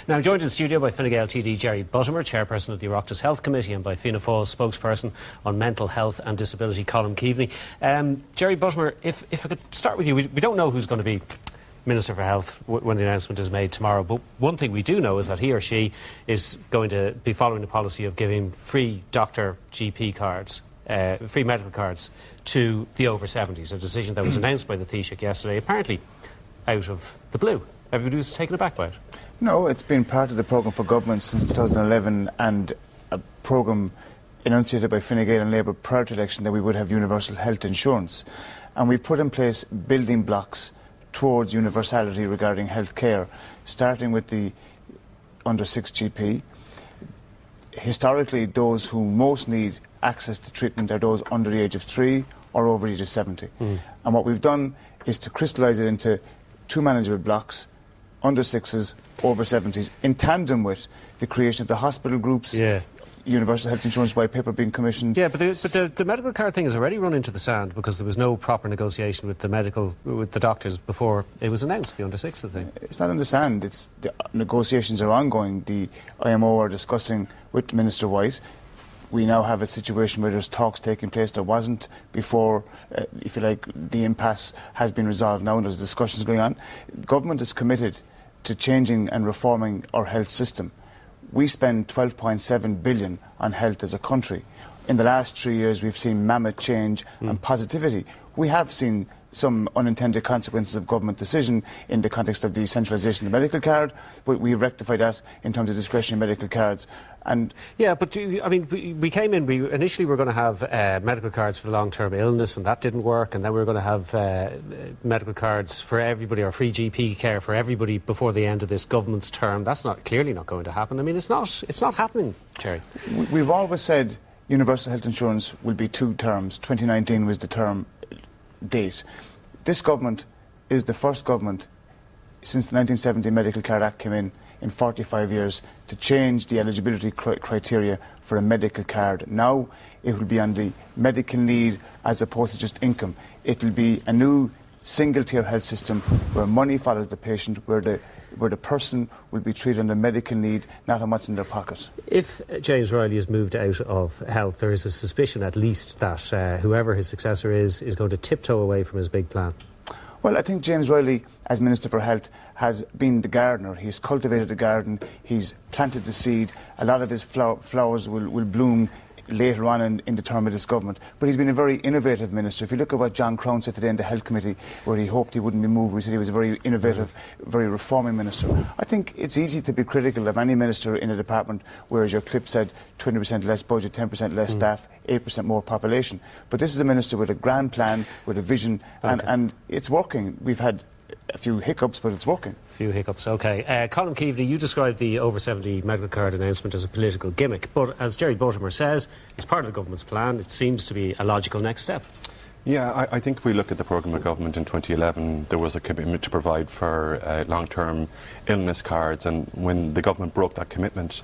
Now, I'm joined in the studio by Fine Gael TD Jerry Buttimer, chairperson of the Oireachtas Health Committee, and by Fianna Fáil's spokesperson on mental health and disability, Colm Keaveney. Jerry Buttimer, if I could start with you, we don't know who's going to be Minister for Health when the announcement is made tomorrow, but one thing we do know is that he or she is going to be following the policy of giving free doctor GP cards, free medical cards to the over 70s, a decision that was announced by the Taoiseach yesterday, apparently out of the blue. Everybody was taken aback by it. No, it's been part of the programme for government since 2011 and a programme enunciated by Fine Gael and Labour prior to election that we would have universal health insurance. And we've put in place building blocks towards universality regarding health care, starting with the under 6 GP. Historically, those who most need access to treatment are those under the age of 3 or over the age of 70. And what we've done is to crystallise it into 2 manageable blocks, under 6s, over 70s, in tandem with the creation of the hospital groups, universal health insurance white paper being commissioned. Yeah, but the medical card thing has already run into the sand because there was no proper negotiation with the doctors before it was announced, the under 6 thing. It's not in the sand. The negotiations are ongoing. The IMO are discussing with Minister White. We now have a situation where there's talks taking place. There wasn't before, if you like, the impasse has been resolved now and there's discussions going on. Government is committed to changing and reforming our health system. We spend 12.7 billion on health as a country. In the last 3 years, we've seen mammoth change and positivity. We have seen some unintended consequences of government decision in the context of the centralisation of the medical card, but we've rectified that in terms of discretionary medical cards. And yeah, but I mean, we came in. We initially were going to have medical cards for long-term illness, and that didn't work. And then we were going to have medical cards for everybody, or free GP care for everybody before the end of this government's term. That's clearly not going to happen. I mean, it's not happening, Jerry. We've always said universal health insurance will be 2 terms. 2019 was the term date. This government is the first government since the 1970 Medical Card Act came in 45 years to change the eligibility criteria for a medical card. Now it will be on the medical need as opposed to just income. It will be a new single-tier health system where money follows the patient, where the person will be treated on the medical need, not how much in their pocket. If James Riley is moved out of health, there is a suspicion at least that whoever his successor is going to tiptoe away from his big plan. Well, I think James Riley, as Minister for Health, has been the gardener. He's cultivated the garden, he's planted the seed. A lot of his flowers will bloom later on in the term of this government. But he's been a very innovative minister. If you look at what John Crown said today in the Health Committee, where he hoped he wouldn't be moved, we said he was a very innovative, very reforming minister. I think it's easy to be critical of any minister in a department, whereas your clip said 20% less budget, 10% less staff, 8% more population. But this is a minister with a grand plan, with a vision, and it's working. We've had a few hiccups, but it's working. A few hiccups, OK. Colm Keaveney, you described the over 70 medical card announcement as a political gimmick, but as Jerry Buttimer says, it's part of the government's plan. It seems to be a logical next step. Yeah, I think if we look at the programme of government in 2011, there was a commitment to provide for long-term illness cards, and when the government broke that commitment,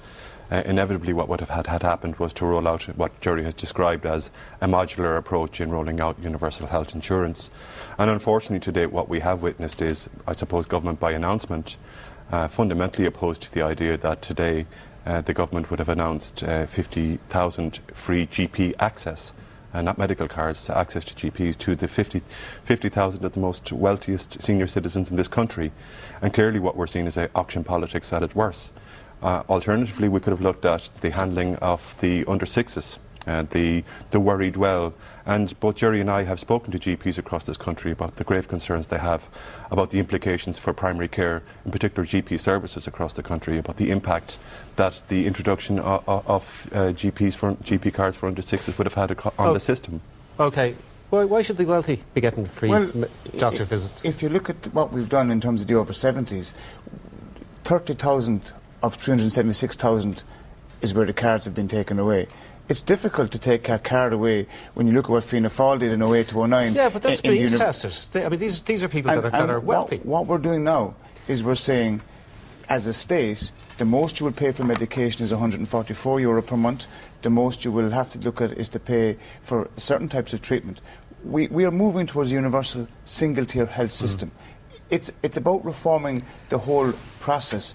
inevitably what would have had happened was to roll out what Jerry has described as a modular approach in rolling out universal health insurance. And unfortunately to date what we have witnessed is, I suppose, government by announcement, fundamentally opposed to the idea that today the government would have announced 50,000 free GP access, not medical cards, access to GPs to the 50,000 of the most wealthiest senior citizens in this country. And clearly what we're seeing is auction politics at its worst. Alternatively, we could have looked at the handling of the under 6s, the worried well, and both Jerry and I have spoken to GPs across this country about the grave concerns they have about the implications for primary care, in particular GP services across the country, about the impact that the introduction of GP cards for under 6s would have had on the system. OK. Why should the wealthy be getting free doctor visits? If you look at what we've done in terms of the over 70s, 30,000 of 376,000 is where the cards have been taken away. It's difficult to take a card away when you look at what Fianna Fáil did in 08 to 09. Yeah, but that's means testers. I mean, these are people that are wealthy. What we're doing now is we're saying, as a state, the most you will pay for medication is €144 per month. The most you will have to look at is to pay for certain types of treatment. We are moving towards a universal single-tier health system. it's about reforming the whole process.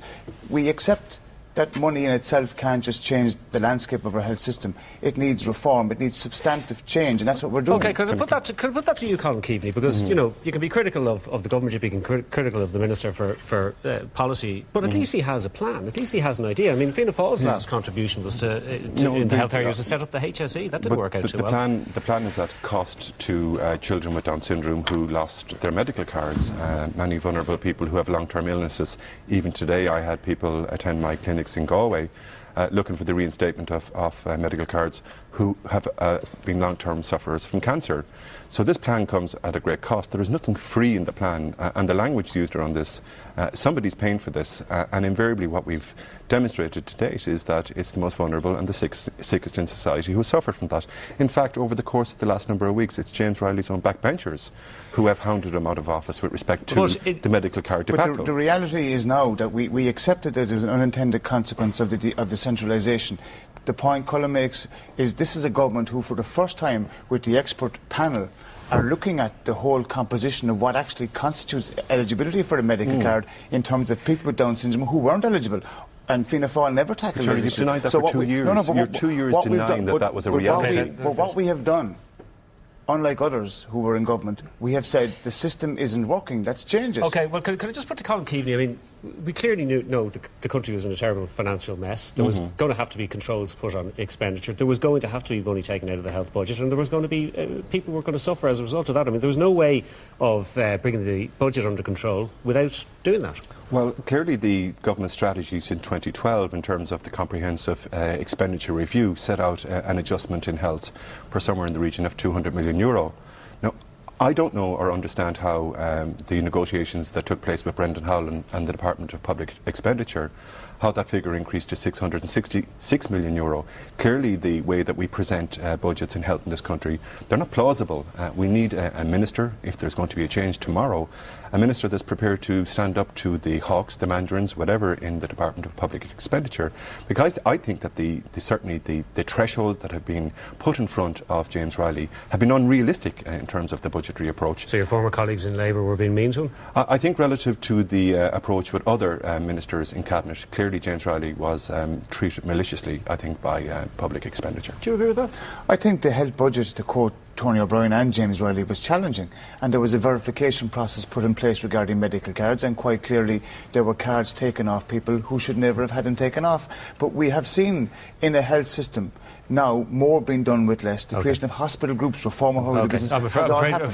We accept that money in itself can't just change the landscape of our health system. It needs reform. It needs substantive change, and that's what we're doing. OK, could I put that to you, Colm Keaveney? Because, you know, you can be critical of the government, you can be critical of the Minister for policy, but at least he has a plan. At least he has an idea. I mean, Fianna Fáil's last contribution was in the health area was to set up the HSE. That didn't work out too well. The plan is at cost to children with Down syndrome who lost their medical cards, many vulnerable people who have long-term illnesses. Even today I had people attend my clinics in Galway looking for the reinstatement of medical cards who have been long-term sufferers from cancer. So this plan comes at a great cost. There is nothing free in the plan, and the language used around this, somebody's paying for this, and invariably what we've demonstrated to date is that it's the most vulnerable and the sickest in society who suffered from that. In fact, over the course of the last number of weeks, it's James Riley's own backbenchers who have hounded him out of office with respect to the medical card debacle. But the reality is now that we accepted that there was an unintended consequence of the centralisation. The point Colm makes is this is a government who, for the first time with the expert panel, are looking at the whole composition of what actually constitutes eligibility for a medical card in terms of people with Down syndrome who weren't eligible. And Fianna Fáil never tackled that. You've denied that for 2 years. You're 2 years denying that was a reality. But what we have done, unlike others who were in government, we have said the system isn't working. Let's change it. OK, well, could I just put to Colm Keaveney? I mean, we clearly know the country was in a terrible financial mess. There was going to have to be controls put on expenditure. There was going to have to be money taken out of the health budget, and there was going to be people were going to suffer as a result of that. I mean, there was no way of bringing the budget under control without doing that. Well, clearly the government strategies in 2012 in terms of the comprehensive expenditure review set out an adjustment in health for somewhere in the region of €200 million. Now, I don't know or understand how the negotiations that took place with Brendan Howlin and the Department of Public Expenditure, how that figure increased to €666 million. Clearly the way that we present budgets in health in this country, they're not plausible. We need a minister, if there's going to be a change tomorrow, a minister that's prepared to stand up to the hawks, the mandarins, whatever in the Department of Public Expenditure. Because I think that certainly the thresholds that have been put in front of James Riley have been unrealistic in terms of the budgetary approach. So your former colleagues in Labour were being mean to him? I think relative to the approach with other ministers in Cabinet, clearly James Riley was treated maliciously, I think, by public expenditure. Do you agree with that? I think the health budget, to quote Tony O'Brien and James Riley, was challenging, and there was a verification process put in place regarding medical cards, and quite clearly there were cards taken off people who should never have had them taken off. But we have seen in a health system now more being done with less. The creation of hospital groups, reform of how we do business has all happened.